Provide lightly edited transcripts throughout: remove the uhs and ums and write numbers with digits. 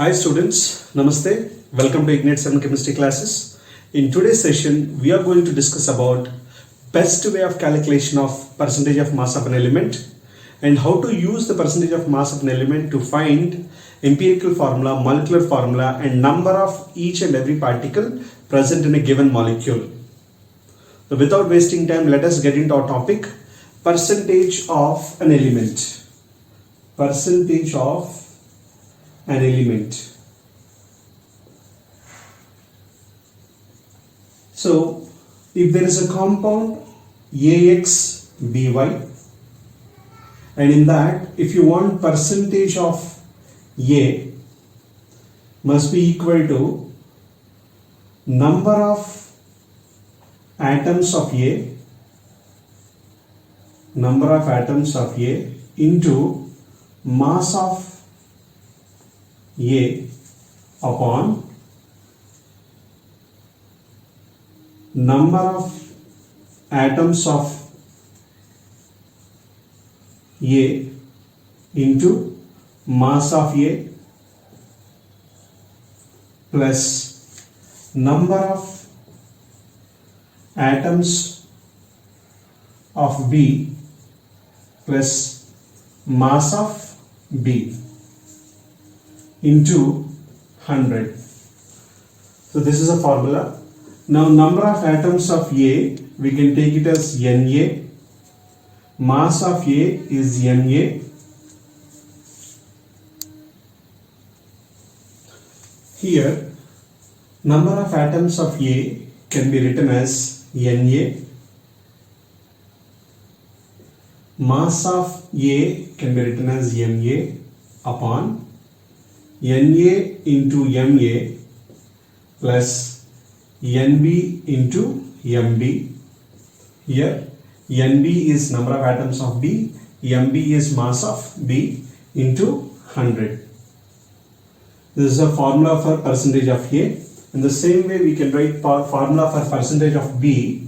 Hi students, Namaste. Welcome to Ignite 7 Chemistry classes. In today's session, we are going to discuss about best way of calculation of percentage of mass of an element and how to use the percentage of mass of an element to find empirical formula, molecular formula and number of each and every particle present in a given molecule. So without wasting time, let us get into our topic, percentage of an element. Percentage of an element. So if there is a compound AXBY and in that if you want percentage of A must be equal to number of atoms of A into mass of A upon number of atoms of A into mass of A plus number of atoms of B plus mass of B into 100. So this is a formula. Now number of atoms of A, we can take it as Na. Mass of A is Na. Here number of atoms of A can be written as Na. Mass of A can be written as Ma upon Na into Ma plus Nb into Mb. Here Nb is number of atoms of B, Mb is mass of B into 100. This is a formula for percentage of A. In the same way we can write formula for percentage of B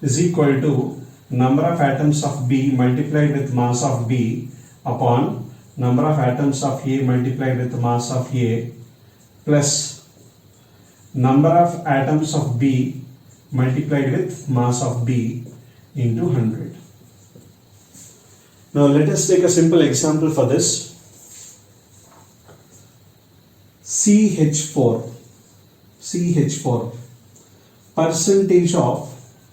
is equal to number of atoms of B multiplied with mass of B upon number of atoms of A multiplied with mass of A plus number of atoms of B multiplied with mass of B into 100. Now let us take a simple example for this. CH4 percentage of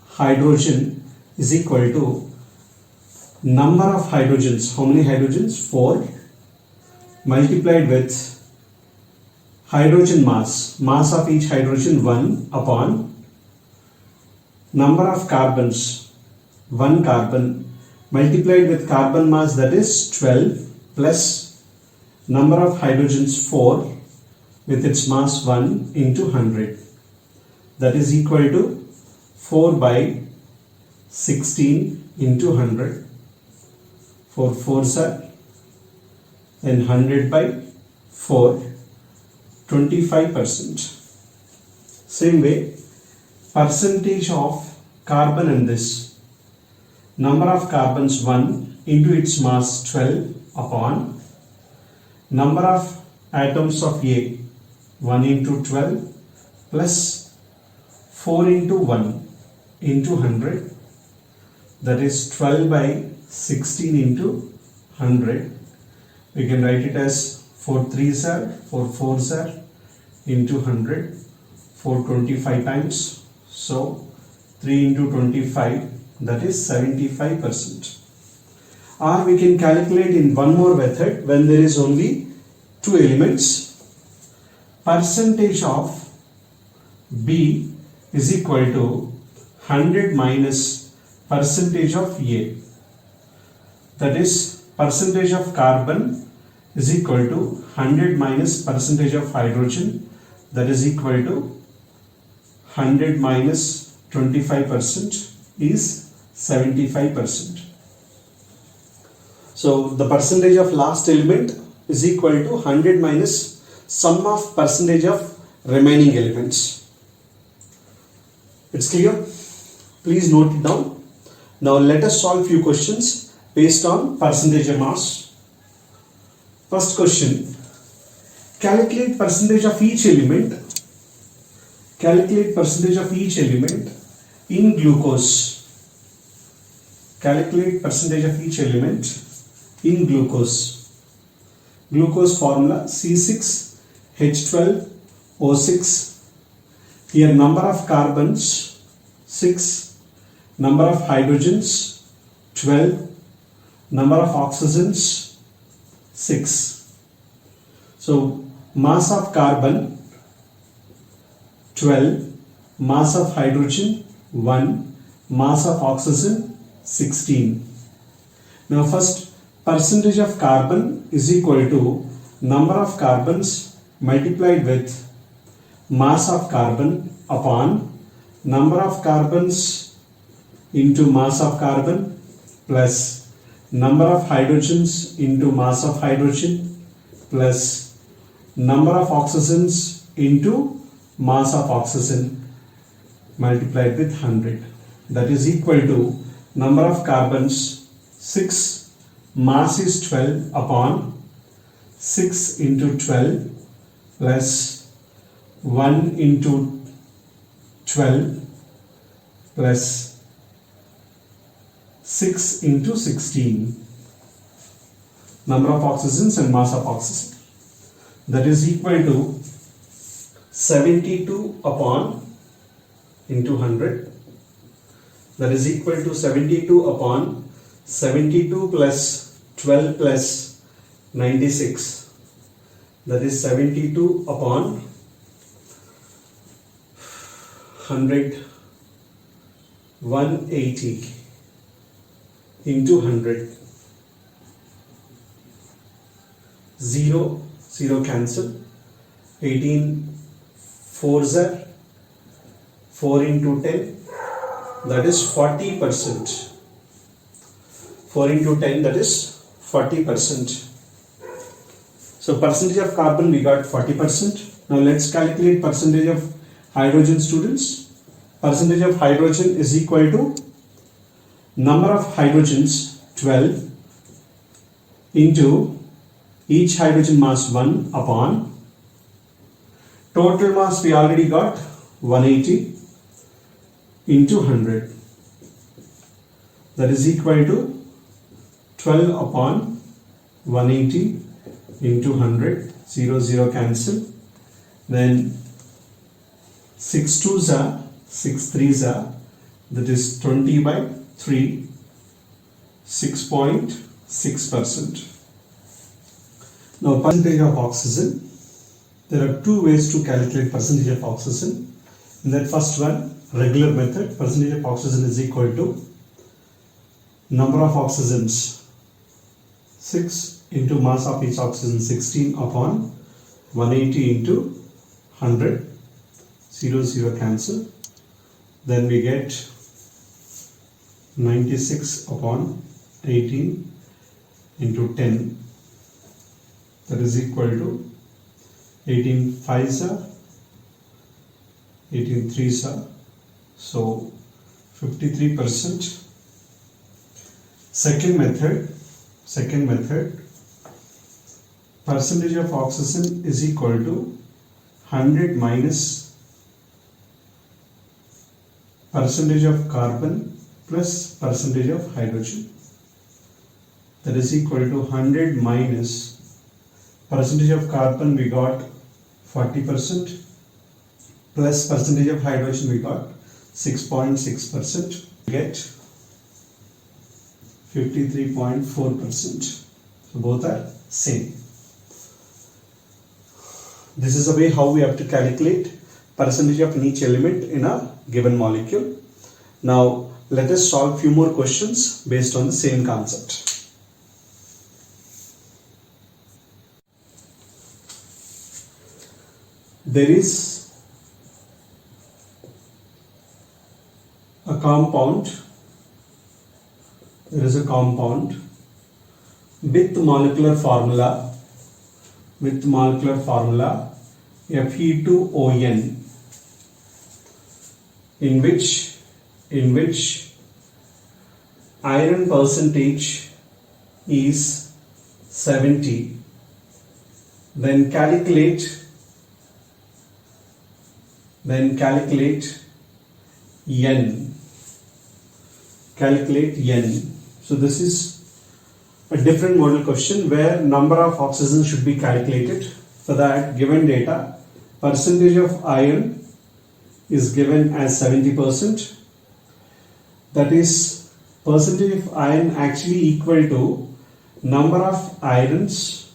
hydrogen is equal to number of hydrogens. How many hydrogens? 4 multiplied with hydrogen mass of each hydrogen 1 upon number of carbons, 1 carbon multiplied with carbon mass, that is 12, plus number of hydrogens 4 with its mass 1 into 100, that is equal to 4 by 16 into 100. 4 4s are, then 100 by 4, 25%. Same way, percentage of carbon in this, number of carbons 1 into its mass 12 upon number of atoms of A 1 into 12 plus 4 into 1 into 100, that is 12 by 16 into 100. We can write it as 4 3s are, 4 4s are into 100, 425 times. So 3 into 25, that is 75%. Or we can calculate in one more method when there is only 2 elements. Percentage of B is equal to 100 minus percentage of A. That is percentage of carbon is equal to 100 minus percentage of hydrogen, that is equal to 100 minus 25% is 75%. So the percentage of last element is equal to 100 minus sum of percentage of remaining elements. It's clear? Please note it down. Now let us solve few questions based on percentage of mass. First question, Calculate percentage of each element. Calculate percentage of each element in glucose. Calculate percentage of each element in glucose. Glucose formula C6H12O6. Here number of carbons 6, number of hydrogens 12, number of oxygens 6. So mass of carbon 12, mass of hydrogen 1, mass of oxygen 16. Now first, percentage of carbon is equal to number of carbons multiplied with mass of carbon upon number of carbons into mass of carbon plus number of hydrogens into mass of hydrogen plus number of oxygens into mass of oxygen multiplied with 100. That is equal to number of carbons 6, mass is 12 upon 6 into 12 plus 1 into 12 plus 6 into 16. Number of oxygens and mass of oxygen. That is equal to 72 upon into 100. That is equal to 72 upon 72 plus 12 plus 96. That is 72 upon 100, 180 into 100. 0, 0 cancel. 18 4s are 4 into 10, that is 40%. 4 into 10, that is 40%. So percentage of carbon we got 40%. Now let's calculate percentage of hydrogen, students. Percentage of hydrogen is equal to number of hydrogens 12 into each hydrogen mass 1 upon total mass we already got 180 into 100. That is equal to 12 upon 180 into 100. 0, 0 cancel. Then 6 2s are 6 3s are, that is 20 by 3, 6.6%. Now percentage of oxygen. There are two ways to calculate percentage of oxygen. In that first one, regular method, percentage of oxygen is equal to number of oxygens 6 into mass of each oxygen 16 upon 180 into 100. 0, 0 cancel. Then we get 96 upon 18 into 10. That is equal to 18 5s are, 18 3s are, so 53%. Second method, percentage of oxygen is equal to 100 minus percentage of carbon plus percentage of hydrogen. That is equal to 100 minus percentage of carbon we got 40% plus percentage of hydrogen we got 6.6%. Get 53.4%. So both are same. This is the way how we have to calculate percentage of each element in a given molecule. Now let us solve few more questions based on the same concept. There is a compound, with molecular formula Fe2O(n), in which iron percentage is 70, then calculate n. Calculate n. So this is a different model question where number of oxygen should be calculated. For that, given data, percentage of iron is given as 70%. That is, percentage of iron actually equal to number of irons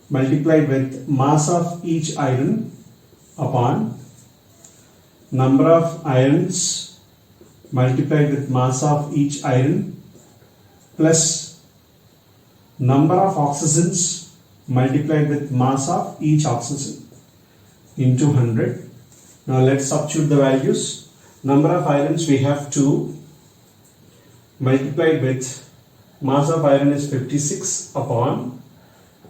multiplied with mass of each iron upon number of irons multiplied with mass of each iron plus number of oxygens multiplied with mass of each oxygen into 100. Now let's substitute the values. Number of irons we have 2 multiplied with mass of iron is 56 upon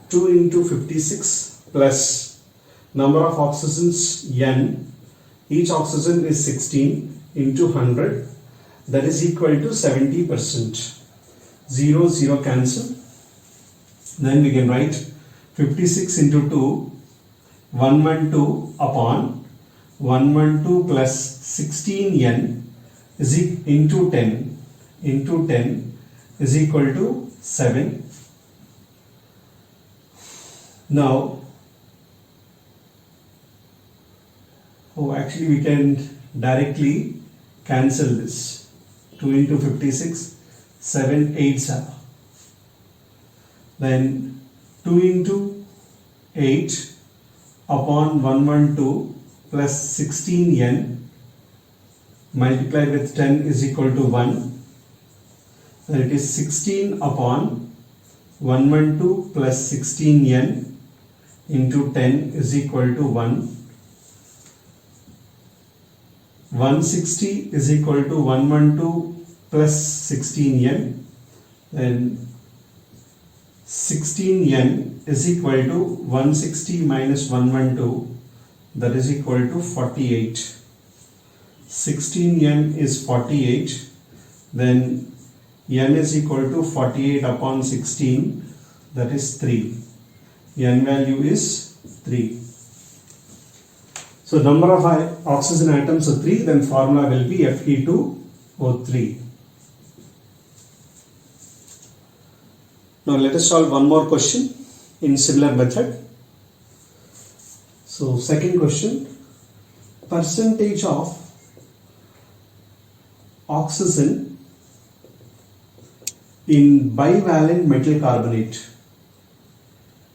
2 into 56 plus number of oxygens n. Each oxygen is 16 into 100, that is equal to 70%. 0, 0 cancel. Then we can write 56 into 2, 112 upon 112 plus 16n is into 10 is equal to 7. Now, actually we can directly cancel this. 2 into 56, 7 8s are. Then 2 into 8 upon 112 plus 16n multiplied with 10 is equal to 1. Then it is 16 upon 112 plus 16n into 10 is equal to 1. 160 is equal to 112 plus 16n, then 16n is equal to 160 minus 112, that is equal to 48. 16n is 48, then n is equal to 48 upon 16, that is 3. N value is 3. So number of oxygen atoms are 3, then formula will be Fe2O3. Now let us solve one more question in similar method. So second question, percentage of oxygen in bivalent metal carbonate.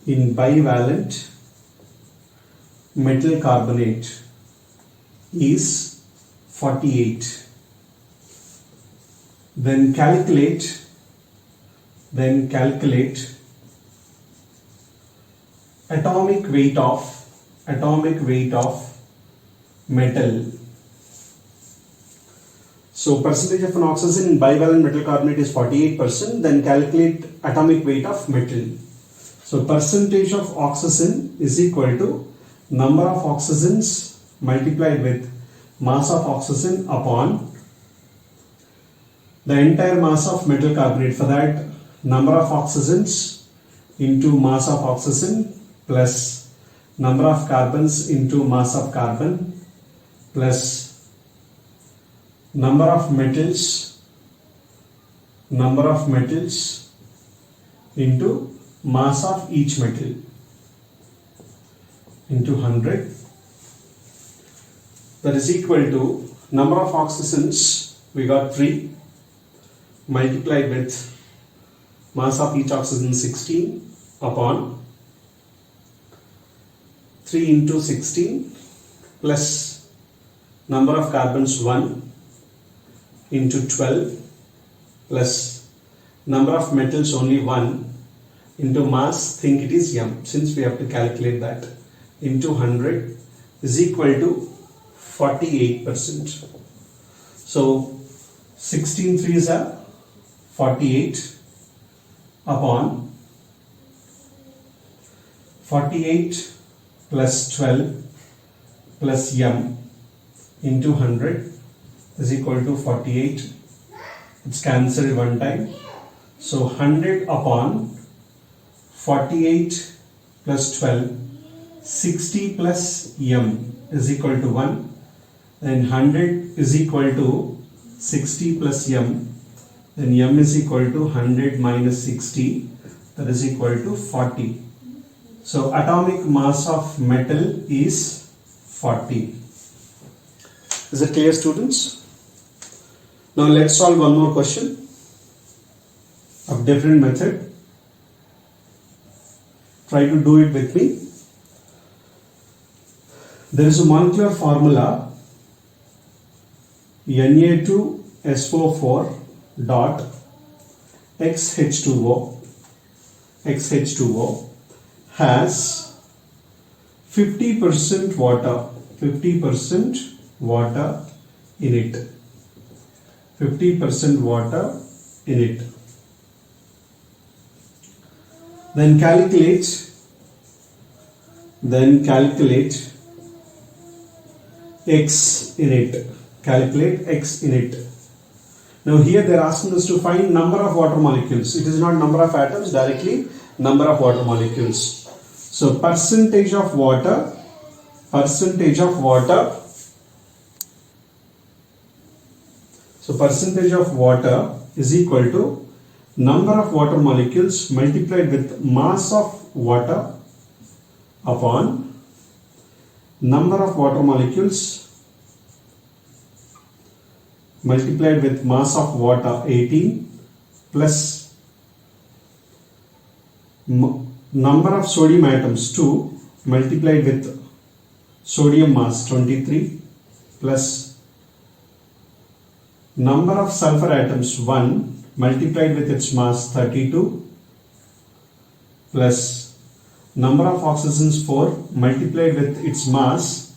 In bivalent metal carbonate is 48. Then calculate atomic weight of metal. So percentage of an oxygen in bivalent metal carbonate is 48%. Then calculate atomic weight of metal. So percentage of oxygen is equal to number of oxygens multiplied with mass of oxygen upon the entire mass of metal carbonate. For that, number of oxygens into mass of oxygen plus number of carbons into mass of carbon plus number of metals into mass of each metal into 100, that is equal to number of oxygens we got 3 multiplied with mass of each oxygen 16 upon 3 into 16 plus number of carbons 1 into 12 plus number of metals only 1 into mass, think it is m since we have to calculate that, into 100 is equal to 48%. So 16 3s are 48 upon 48 plus 12 plus m into 100 is equal to 48. It's cancelled one time. So 100 upon 48 plus 12, 60 plus m is equal to 1, then 100 is equal to 60 plus m, then m is equal to 100 minus 60, that is equal to 40. So atomic mass of metal is 40. Is it clear, students? Now let's solve one more question of different method. Try to do it with me. There is a molecular formula Na2SO4 dot XH2O has 50% water in it. 50% water in it. Then calculate X in it. Calculate X in it. Now here they are asking us to find number of water molecules. It is not number of atoms, directly number of water molecules. So percentage of water is equal to number of water molecules multiplied with mass of water upon number of water molecules multiplied with mass of water 18 plus number of sodium atoms 2 multiplied with sodium mass 23 plus number of sulfur atoms 1 multiplied with its mass 32 plus number of oxygens 4 multiplied with its mass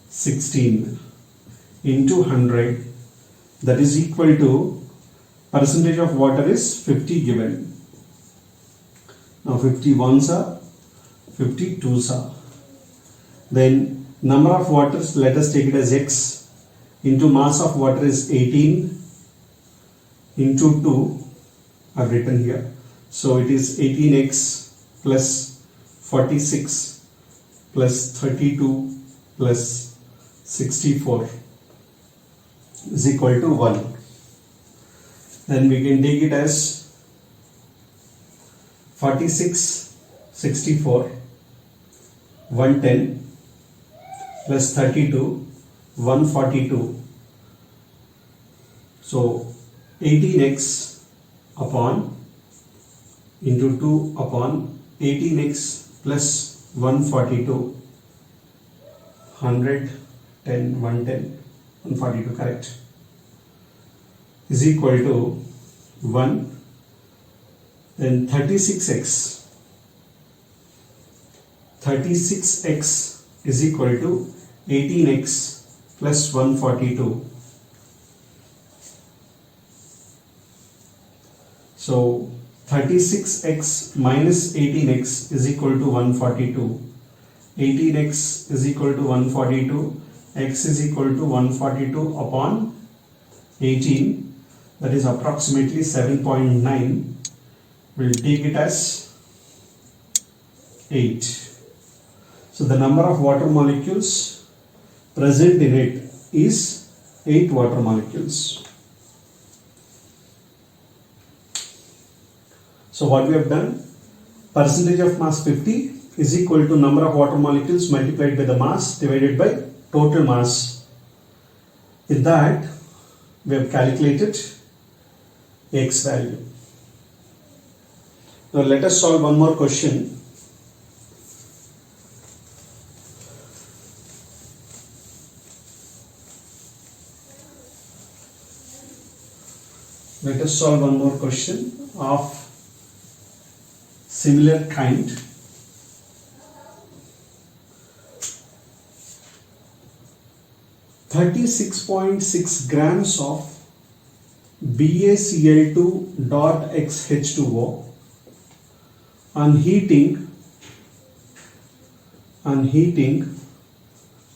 16 into 100, that is equal to percentage of water is 50 given. Now 51s are 52s are. Then number of waters, let us take it as X into mass of water is 18 into 2, I have written here. So it is 18x plus 46 plus 32 plus 64 is equal to 1. Then we can take it as 46, 64, 110 plus 32, 142. So 18x upon into 2 upon 18x plus 142, 100, 10, 110, 142, correct, is equal to 1. Then 36x is equal to 18x plus 142. So 36x minus 18x is equal to 142. 18x is equal to 142. X is equal to 142 upon 18. That is approximately 7.9. We'll take it as 8. So the number of water molecules present in it is 8 water molecules. So what we have done, percentage of mass 50 is equal to number of water molecules multiplied by the mass divided by total mass. With that, we have calculated X value. Now let us solve one more question. Let us solve one more question of similar kind. .6 grams of BaCl2.XH2O on heating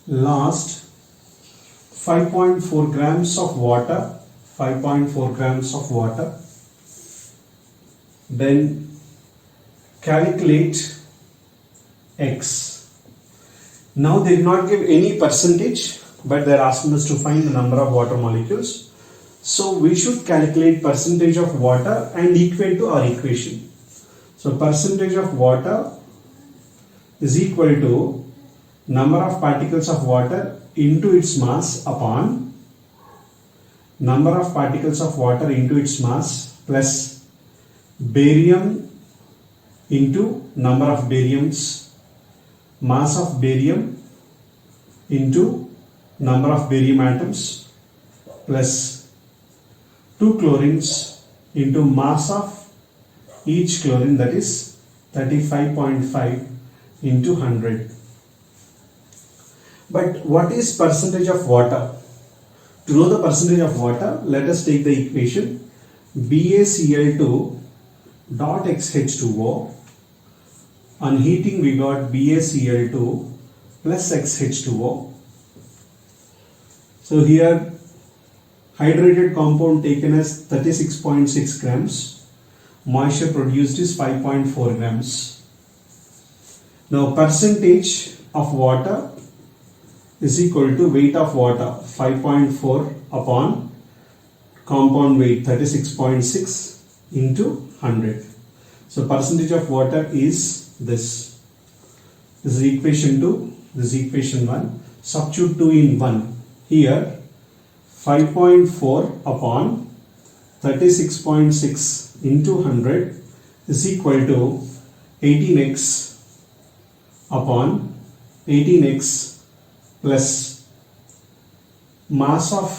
lost 5.4 grams of water. 5.4 grams of water. Then calculate X. Now they did not give any percentage, but they are asking us to find the number of water molecules. So we should calculate percentage of water and equate to our equation. So percentage of water is equal to number of particles of water into its mass upon number of particles of water into its mass plus barium into number of bariums, mass of barium into number of barium atoms plus 2 chlorines into mass of each chlorine, that is 35.5 into 100. But what is percentage of water? To know the percentage of water, let us take the equation BaCl2 dot XH2O. On heating we got BaCl2 plus XH2O. So here hydrated compound taken as 36.6 grams, moisture produced is 5.4 grams. Now percentage of water is equal to weight of water 5.4 upon compound weight 36.6 into 100. So percentage of water is this. This is equation 2, this is equation 1. Substitute 2 in 1. Here 5.4 upon 36.6 into 100 is equal to 18x upon 18x plus mass of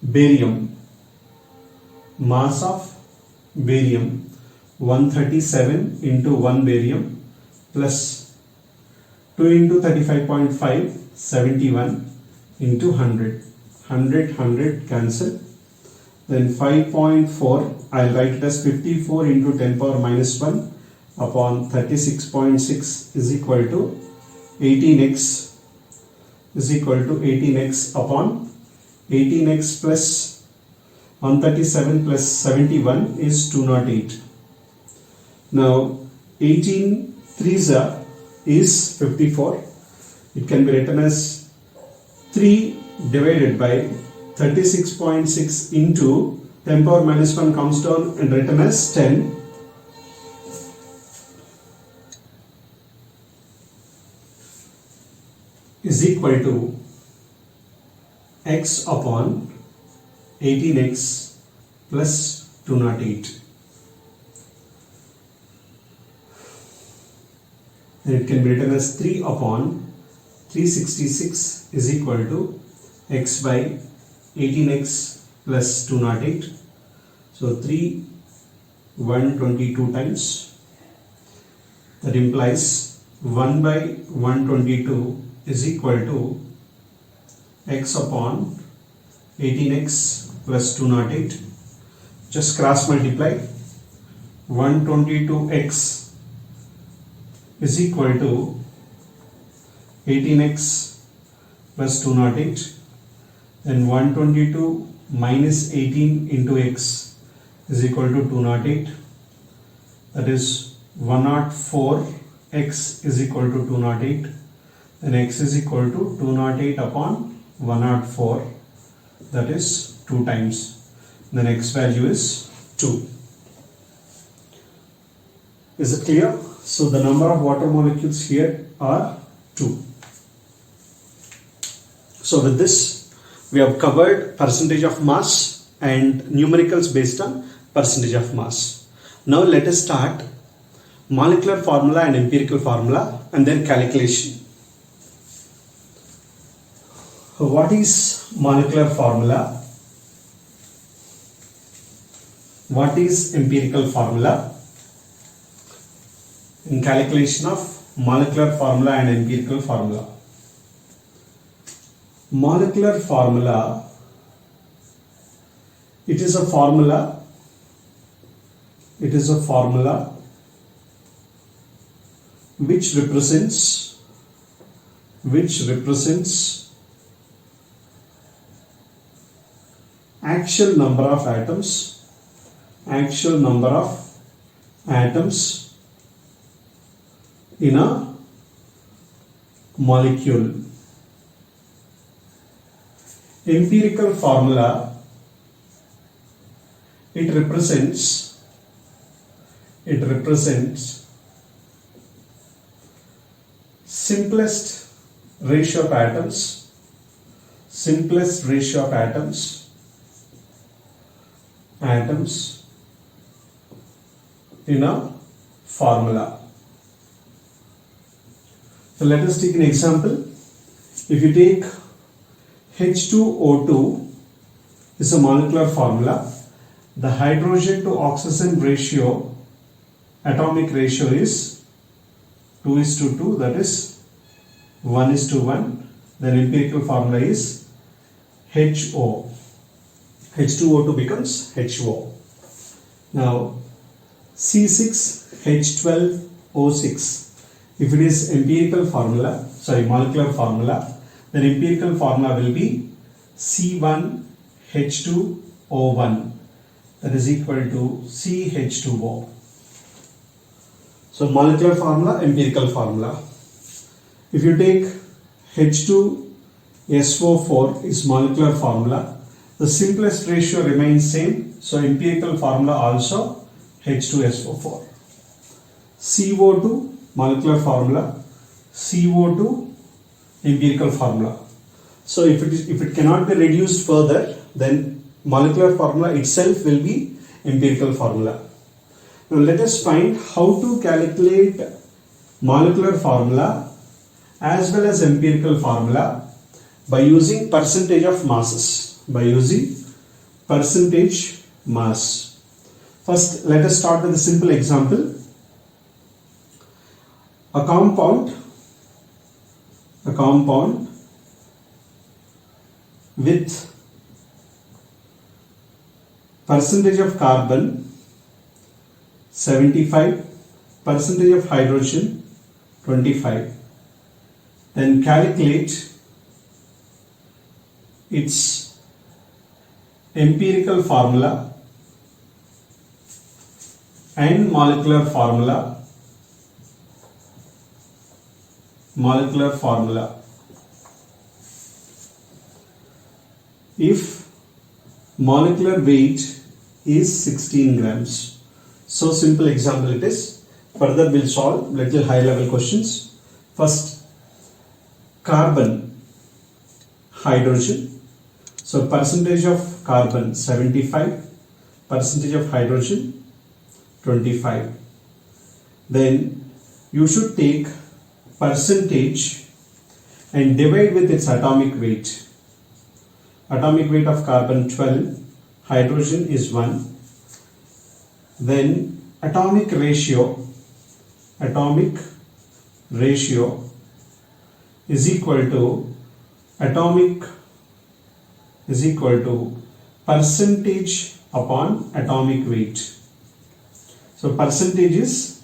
barium 137 into 1 barium plus 2 into 35.5 71 into 100 cancel, then 5.4 I'll write it as 54 into 10 power minus 1 upon 36.6 is equal to 18x upon 18x plus 137 plus 71 is 208. Now 18 threes is 54. It can be written as 3 divided by 36.6 into 10 power minus 1 comes down and written as 10 is equal to x upon 18x plus 208. And it can be written as 3 upon 366 is equal to x by 18x plus 208. So 3 122 times, that implies 1 by 122 is equal to x upon 18x plus 208. Just cross multiply. 122x is equal to 18x plus 208, and 122 minus 18 into x is equal to 208, that is 104. X is equal to 208, then x is equal to 208 upon 104, that is 2 times. Then x value is 2. Is it clear? So the number of water molecules here are 2. So with this we have covered percentage of mass and numericals based on percentage of mass. Now let us start molecular formula and empirical formula and then calculation. What is molecular formula? What is empirical formula? In calculation of molecular formula and empirical formula. Molecular formula, it is a formula which represents actual number of atoms in a molecule. Empirical formula, it represents simplest ratio of atoms in a formula. So let us take an example. If you take H2O2 is a molecular formula, the hydrogen to oxygen ratio, atomic ratio is 2:2, that is 1:1. Then empirical formula is HO. H2O2 becomes HO. Now C6H12O6, if it is molecular formula, then empirical formula will be C1H2O1, that is equal to CH2O. So molecular formula, empirical formula. If you take H2SO4 is molecular formula, the simplest ratio remains same, so empirical formula also H2SO4. CO2 molecular formula, CO2 empirical formula. So if it cannot be reduced further, then molecular formula itself will be empirical formula. Now let us find how to calculate molecular formula as well as empirical formula by using percentage of masses. First, let us start with a simple example. A compound with percentage of carbon 75, percentage of hydrogen 25. Then calculate its empirical formula and molecular formula. If molecular weight is 16 grams. So simple example it is. Further we'll solve little high level questions. First, carbon, hydrogen. So percentage of carbon 75, percentage of hydrogen 25. Then you should take percentage and divide with its atomic weight. Atomic weight of carbon 12, hydrogen is 1. Then atomic ratio is equal to percentage upon atomic weight. So percentage is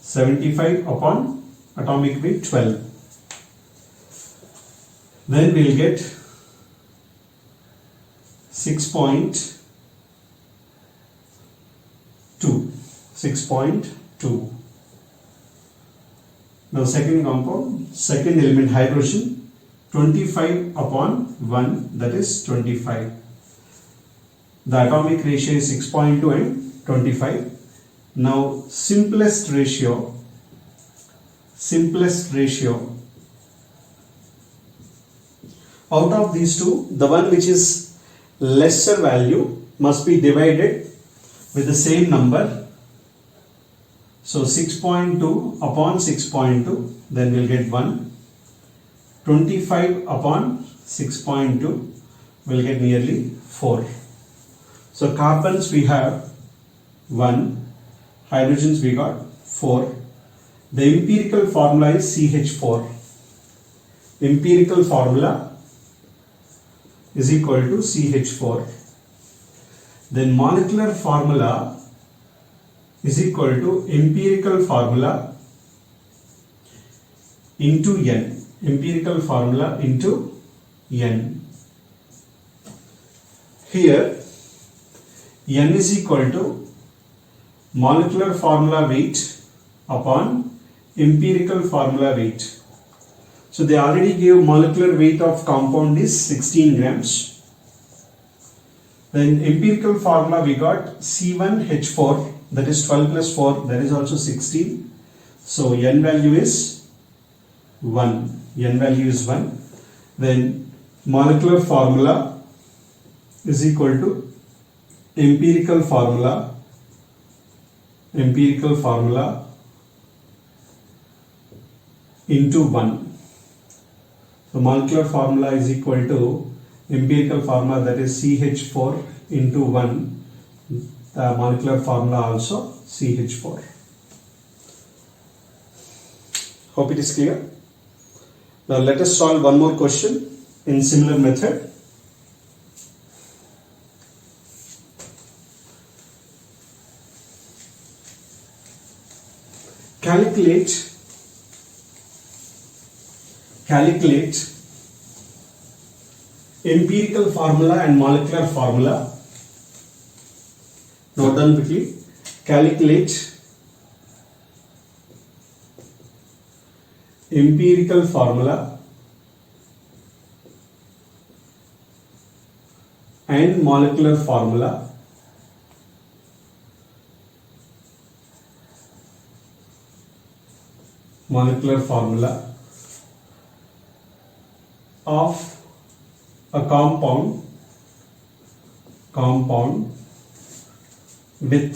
75 upon atomic weight 12. Then we'll get 6.2. Now second compound, second element hydrogen, 25 upon 1, that is 25. The atomic ratio is 6.2 and 25. Now simplest ratio, out of these two, the one which is lesser value must be divided with the same number. So 6.2 upon 6.2, then we'll get 1. 25 upon 6.2, we'll get nearly 4. So carbons we have 1, hydrogens we got 4. The empirical formula is CH4. Empirical formula is equal to CH4. Then molecular formula is equal to empirical formula into N. Empirical formula into N. Here N is equal to molecular formula weight upon empirical formula weight. So they already gave molecular weight of compound is 16 grams. Then empirical formula we got C1H4, that is 12 plus 4, that is also 16. So N value is 1. N value is 1. Then molecular formula is equal to empirical formula into 1. So molecular formula is equal to empirical formula, that is CH4 into 1. The molecular formula also CH4. Hope it is clear. Now let us solve one more question in similar method. Calculate empirical formula and molecular formula. Note down quickly. Calculate empirical formula and molecular formula of a compound with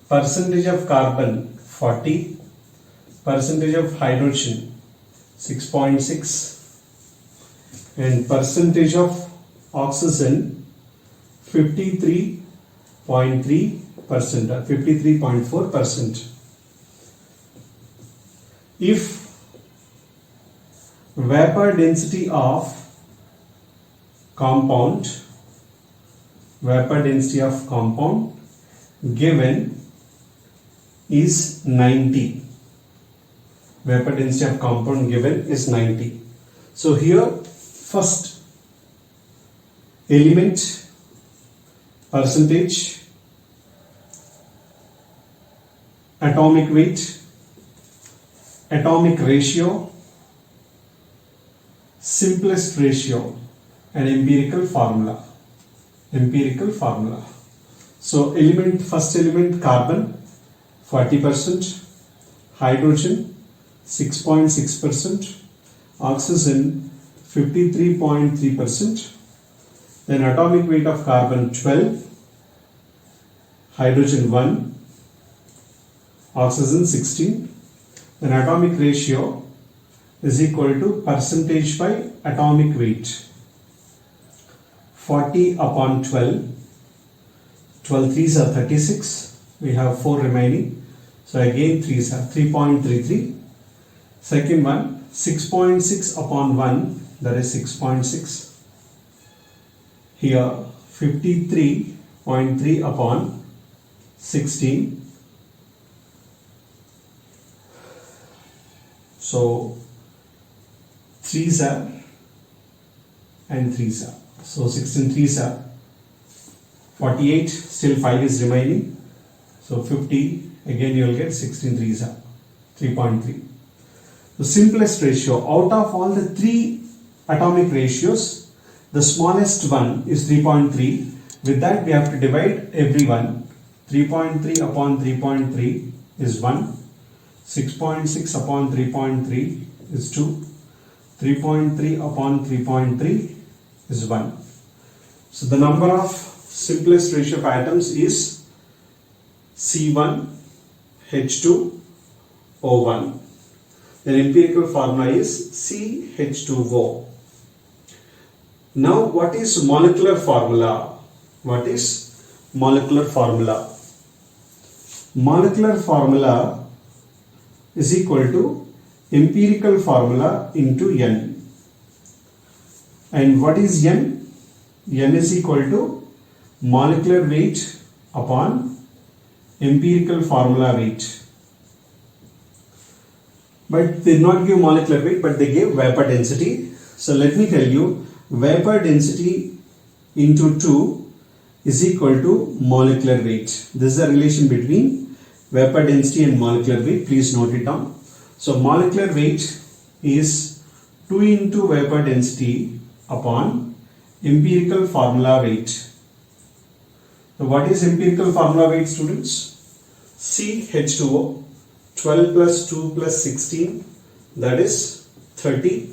percentage of carbon 40, percentage of hydrogen 6.6 and percentage of oxygen 53.3% or 53.4%. If vapor density of compound given is 90. Vapor density of compound given is 90. So here first element percentage, atomic weight, atomic ratio, simplest ratio and empirical formula. So first element carbon 40%, hydrogen 6.6%, oxygen 53.3%. Then atomic weight of carbon 12, hydrogen 1, oxygen 16. Then atomic ratio is equal to percentage by atomic weight. 40 upon 12, 12 3s are 36, we have 4 remaining, so again 3s are 3.33. Second one, 6.6 upon 1, that is 6.6. Here 53.3 upon 16. So 3s are and 3s are. So 16 3s are 48, still 5 is remaining. So 50, again you will get 16 3s are 3.3. The simplest ratio out of all the 3 atomic ratios, the smallest one is 3.3. With that we have to divide every one. 3.3 upon 3.3 is 1. 6.6 upon 3.3 is 2. 3.3 upon 3.3 is 1. So the number of simplest ratio of atoms is C1H2O1. The empirical formula is CH2O. Now what is molecular formula? Molecular formula is equal to empirical formula into N. And what is N? N is equal to molecular weight upon empirical formula weight. But they did not give molecular weight, but they gave vapor density. So let me tell you, vapor density into 2 is equal to molecular weight. This is a relation between vapor density and molecular weight. Please note it down. So molecular weight is 2 into vapor density upon empirical formula weight. So what is empirical formula weight, students? CH2O, 12 plus 2 plus 16, that is 30.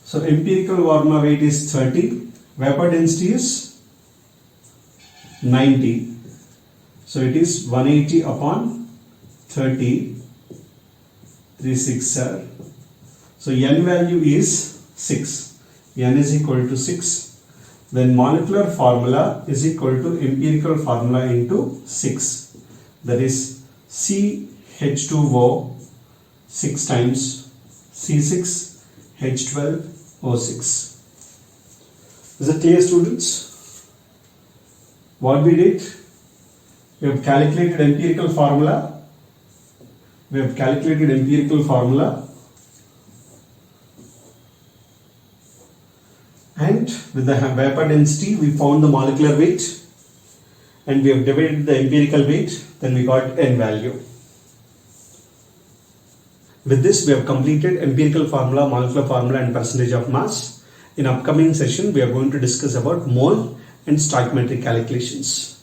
So empirical formula weight is 30, vapor density is 90. So it is 180 upon 30, 3 6 are. So N value is 6. N is equal to 6. Then molecular formula is equal to empirical formula into 6. That is CH2O 6 times C6H12O6. Is it clear, students? What we did? We have calculated empirical formula. And with the vapor density, we found the molecular weight. And we have divided the empirical weight. Then we got N value. With this, we have completed empirical formula, molecular formula, and percentage of mass. In upcoming session, we are going to discuss about mole and stoichiometric calculations.